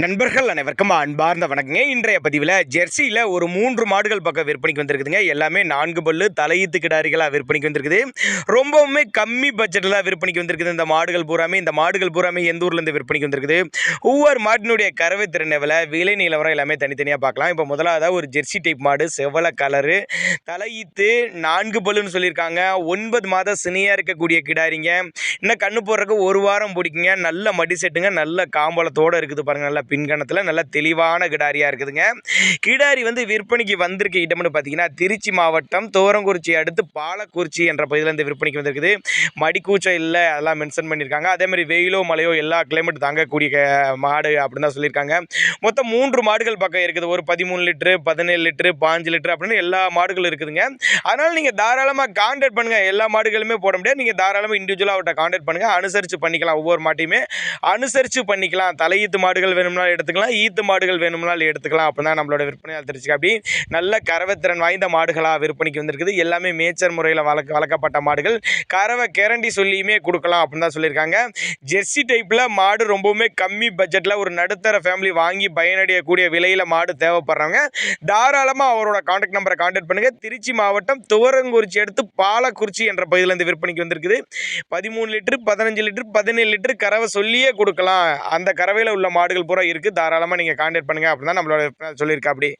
நண்பர்கள் அனைவருக்கும் அன்பார்ந்த வணக்கங்க. இன்றைய பதிவில் ஜெர்சியில் ஒரு 3 மாடுகள் பக்கம் விற்பனைக்கு வந்திருக்குதுங்க. எல்லாமே 4 பல்லு தலையீத்து கிடாரிகளாக விற்பனைக்கு வந்திருக்குது. ரொம்பவுமே கம்மி பட்ஜெட்டில் விற்பனைக்கு வந்திருக்குது. இந்த மாடுகள் பூராமே எந்த ஊர்லேருந்து விற்பனைக்கு வந்திருக்குது, ஒவ்வொரு மாட்டினுடைய கறவை திறனை விலை நிலவரம் எல்லாமே தனித்தனியாக பார்க்கலாம். இப்போ முதலாவதாக ஒரு ஜெர்சி டைப் மாடு, செவல கலரு, தலையீத்து 4 பல்லுன்னு சொல்லியிருக்காங்க. 9 மாதம் சினியாக இருக்கக்கூடிய கிடாரிங்க. இன்னும் கண்ணு போடுறதுக்கு 1 வாரம் பிடிக்குங்க. நல்ல மடி செட்டுங்க, நல்ல காம்பளத்தோடு இருக்குது பாருங்கள். நல்ல பின்கணத்தில் நல்ல தெளிவான கிடாரியாக இருக்குதுங்க. கிடாரி விற்பனைக்கு வந்திருக்க இடம்னு பார்த்தீங்கன்னா திருச்சி மாவட்டம் தோரங்குறிச்சி அடுத்து பாலக்குறிச்சி என்ற பகுதியில் இந்த விற்பனைக்கு வந்திருக்குது. மடிக்கூச்சம் இல்லை அதெல்லாம் மென்ஷன் பண்ணியிருக்காங்க. அதே மாதிரி வெயிலோ மழையோ எல்லா கிளைமேட் தாங்கக்கூடிய மாடு அப்படின்னு தான் சொல்லியிருக்காங்க. மொத்தம் 3 மாடுகள் பக்கம் இருக்குது. ஒரு 13 லிட்டரு, 17 லிட்டரு, 5 லிட்டரு அப்படின்னு எல்லா மாடுகளும் இருக்குதுங்க. அதனால் நீங்கள் தாராளமாக கான்டாக்ட் பண்ணுங்கள். எல்லா மாடுகளுமே போட முடியாது. நீங்கள் தாராளமாக இண்டிவிஜுவலாக அவர்கிட்ட கான்டாக்ட் பண்ணுங்கள். அனுசரித்து பண்ணிக்கலாம். ஒவ்வொரு மாட்டையுமே அனுசரித்து பண்ணிக்கலாம். தலையீத்து மாடுகள் வேணும்னா எடுத்துக்கலாம், ஈத்து மாடுகள் வேணும்னாலும் எடுத்துக்கலாம். அப்படின்னா நம்மளோட விற்பனையாளர் தெரிஞ்சுக்க. அப்படி நல்ல கறவைத்திறன் வாய்ந்த மாடுகளாக விற்பனைக்கு வந்திருக்குது. எல்லாமே மேய்ச்சல் முறையில் வளர்க்கப்பட்ட மாடுகள். கறவை கேரண்டி சொல்லியுமே கொடுக்கலாம் அப்படின்னு தான் சொல்லியிருக்காங்க. ஜெர்சி டைப்பில் மாடு ரொம்பவுமே கம்மி பட்ஜெட்டில் ஒரு நடுத்தர ஃபேமிலி வாங்கி பயனடையக்கூடிய விலையில் மாடு தேவைப்படுறவங்க தாராளமாக அவரோட கான்டாக்ட் நம்பரை கான்டாக்ட் பண்ணுங்கள். திருச்சி மாவட்டம் துவரங்குறிச்சி அடுத்து பாலக்குறிச்சி என்ற பகுதியிலேருந்து விற்பனைக்கு வந்திருக்குது. 13 லிட்டரு, 15 லிட்டரு, 17 லிட்டரு கறவை சொல்லியே கொடுக்கலாம். அந்த கறவையில் உள்ள மாடுகள் பூரா இருக்குது. தாராளமாக நீங்கள் கான்டாக்ட் பண்ணுங்கள் அப்படின்னு தான் நம்மளோட சொல்லியிருக்கா. அப்படி